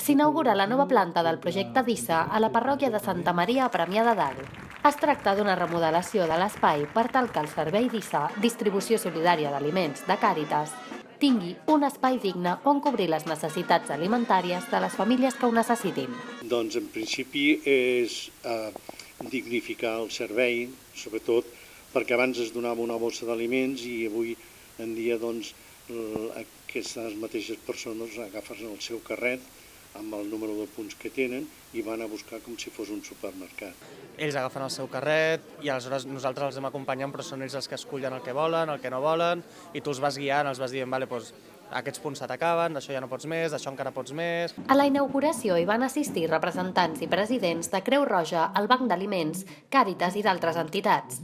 s'inaugura la nova planta del projecte d'ISA a la parròquia de Santa Maria a Premià de Dalt. Es tracta d'una remodelació de l'espai per tal que el servei d'ISA, Distribució Solidària d'Aliments de Càritas, tingui un espai digne on cobrir les necessitats alimentàries de les famílies que ho necessitin. Doncs en principi és dignificar el servei, sobretot perquè abans es donava una bossa d'aliments i avui en dia doncs, aquestes mateixes persones agafen el seu carret amb el número de punts que tenen i van a buscar com si fos un supermercat. Ells agafen el seu carret i aleshores nosaltres els hem acompanyant, però són ells els que escullen el que volen, el que no volen, i tu els vas guiant, els vas dient, vale, doncs, aquests punts se t'acaben, d'això ja no pots més, d'això encara pots més. A la inauguració hi van assistir representants i presidents de Creu Roja, el Banc d'Aliments, Càritas i d'altres entitats,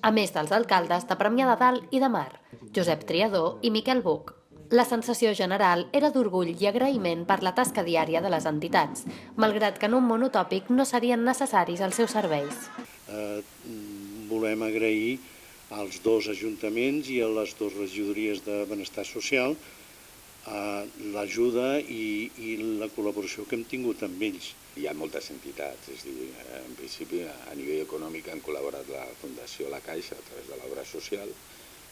a més dels alcaldes de Premià de Dalt i de Mar, Josep Triador i Miquel Buch. La sensació general era d'orgull i agraïment per la tasca diària de les entitats, malgrat que en un món utòpic no serien necessaris els seus serveis. Volem agrair als dos ajuntaments i a les dues regidories de Benestar Social l'ajuda i la col·laboració que hem tingut amb ells. Hi ha moltes entitats, és a dir, en principi a nivell econòmic han col·laborat la Fundació La Caixa a través de l'obra social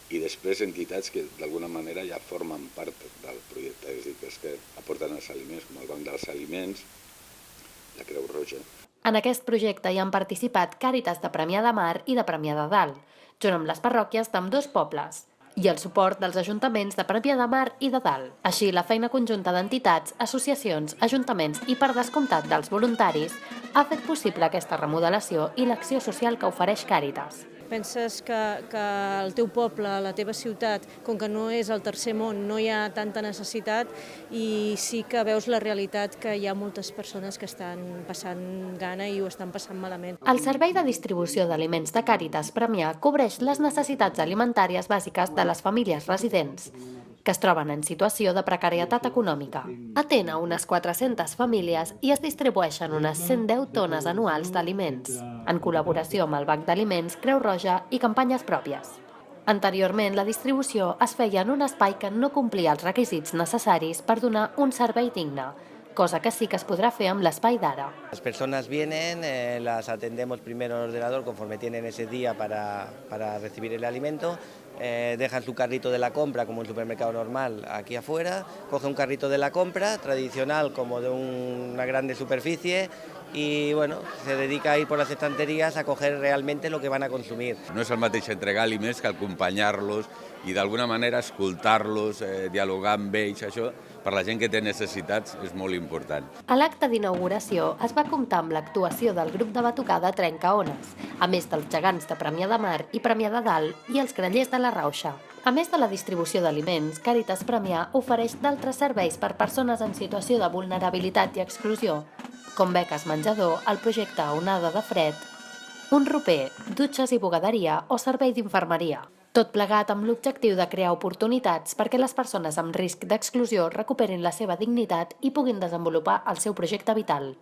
i després entitats que d'alguna manera ja formen part del projecte, és a dir, que és que aporten els aliments, com el Banc dels Aliments, la Creu Roja. En aquest projecte hi han participat Càritas de Premià de Mar i de Premià de Dalt, junt amb les parròquies d'ambdós pobles, i el suport dels ajuntaments de Premià de Mar i de Dalt. Així, la feina conjunta d'entitats, associacions, ajuntaments i, per descomptat, dels voluntaris, ha fet possible aquesta remodelació i l'acció social que ofereix Càritas. Penses que el teu poble, la teva ciutat, com que no és el tercer món, no hi ha tanta necessitat i sí que veus la realitat que hi ha moltes persones que estan passant gana i ho estan passant malament. El Servei de Distribució d'Aliments de Càritas Premià cobreix les necessitats alimentàries bàsiques de les famílies residents, que es troben en situació de precarietat econòmica. Atén a unes 400 famílies i es distribueixen unes 110 tones anuals d'aliments, en col·laboració amb el Banc d'Aliments, Creu Roja i campanyes pròpies. Anteriorment, la distribució es feia en un espai que no complia els requisits necessaris per donar un servei digne, cosa que sí que es podrá hacer en l'espai d'ara. Las personas vienen, las atendemos primero en el ordenador conforme tienen ese día para recibir el alimento, dejan su carrito de la compra como en un supermercado normal aquí afuera, coge un carrito de la compra tradicional como de una grande superficie y bueno, se dedica a ir por las estanterías a coger realmente lo que van a consumir. No és el mateix entregar aliments que acompanyar-los i d'alguna manera escoltar-los, dialogar amb ells, això per la gent que té necessitats és molt important. A l'acte d'inauguració es va comptar amb l'actuació del grup de batucada Trencaones, a més dels gegants de Premià de Mar i Premià de Dalt i els grallers de la Rauxa. A més de la distribució d'aliments, Càritas Premià ofereix d'altres serveis per persones en situació de vulnerabilitat i exclusió, com beques menjador, el projecte Onada de Fred, un roper, dutxes i bugaderia o servei d'infermeria. Tot plegat amb l'objectiu de crear oportunitats perquè les persones amb risc d'exclusió recuperin la seva dignitat i puguin desenvolupar el seu projecte vital.